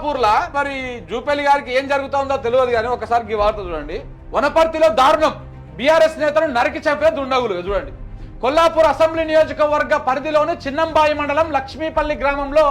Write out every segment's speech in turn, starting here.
పూర్లా మరి జూపల్లి గారికి ఏం జరుగుతుందో తెలియదు కానీ ఒకసారి ఈ వార్త చూడండి. వనపర్తిలో దారుణం, బీఆర్ఎస్ నేతను నరికి చంపే దుండగులు. చూడండి, కొల్లాపూర్ అసెంబ్లీ నియోజకవర్గ పరిధిలోని చిన్నంబాయి మండలం లక్ష్మీపల్లి గ్రామంలో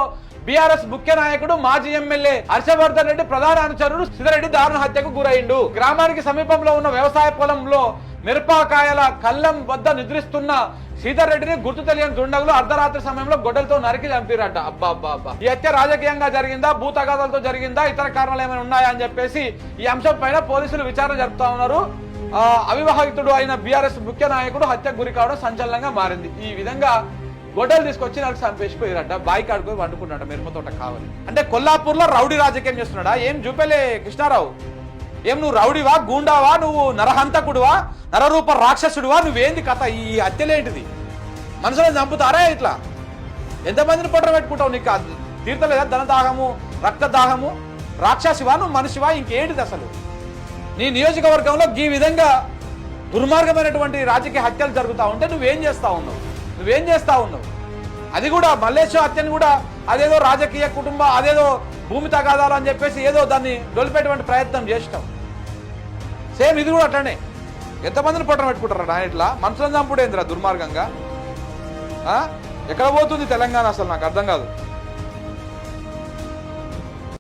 బీఆర్ఎస్ ముఖ్య నాయకుడు మాజీ ఎమ్మెల్యే హర్షవర్ధన్ రెడ్డి ప్రధాన అనుచరుడు సిద్ధారెడ్డి దారుణ హత్యకు గురైండు. గ్రామానికి సమీపంలో ఉన్న వ్యవసాయ పొలంలో మిరపకాయల కళ్ళం వద్ద నిద్రిస్తున్న సీతారెడ్డిని గుర్తు తెలియని దుండగులు అర్ధరాత్రి సమయంలో గొడ్డలతో నరికి చంపిరట. అబ్బా అబ్బా అబ్బా. ఈ హత్య రాజకీయంగా జరిగిందా, భూతగాదాలతో జరిగిందా, ఇతర కారణాలు ఏమైనా ఉన్నాయా అని చెప్పేసి ఈ అంశం పైన పోలీసులు విచారణ జరుపుతా ఉన్నారు. అవివాహితుడు అయిన బీఆర్ఎస్ ముఖ్య నాయకుడు హత్యకు గురి కావడం సంచలనంగా మారింది. ఈ విధంగా గొడ్డలు తీసుకొచ్చి నాకు చంపేసిపోయారట. బాయికి ఆడుకొని వండుకున్నాడు మిరపతోట కావాలి అంటే. కొల్లాపూర్ లో రౌడీ రాజకీయం చేస్తున్నాడా ఏం జూపల్లి కృష్ణారావు? ఏం నువ్వు రౌడీవా, గూండావా, నువ్వు నరహంతకుడువా, నరరూప రాక్షసుడువా? నువ్వేంది కథ? ఈ హత్యలేంటిది? మనుషులను చంపుతారా ఇట్లా? ఎంతమందిని పొట్ట పెట్టుకుంటావు? నీకు తీర్థలేదా ధనదాహము, రక్తదాహము? రాక్షసివా నువ్వు, మనిషివా, ఇంకేంటిది అసలు? నీ నియోజకవర్గంలో ఈ విధంగా దుర్మార్గమైనటువంటి రాజకీయ హత్యలు జరుగుతూ ఉంటే నువ్వేం చేస్తా ఉన్నావు? అది కూడా మల్లేశ్వర హత్యను కూడా అదేదో రాజకీయ కుటుంబ అదేదో భూమి తగాదాలు అని చెప్పేసి ఏదో దాన్ని డొలిపేటువంటి ప్రయత్నం చేసినాం. సేమ్ ఇది కూడా అట్లనే. ఎంతమందిని పొట్టన పెట్టుకుంటారా ఇట్లా? మనుషులను చంపుడేందిరా దుర్మార్గంగా? ఎక్కడ పోతుంది తెలంగాణ అసలు? నాకు అర్థం కాదు.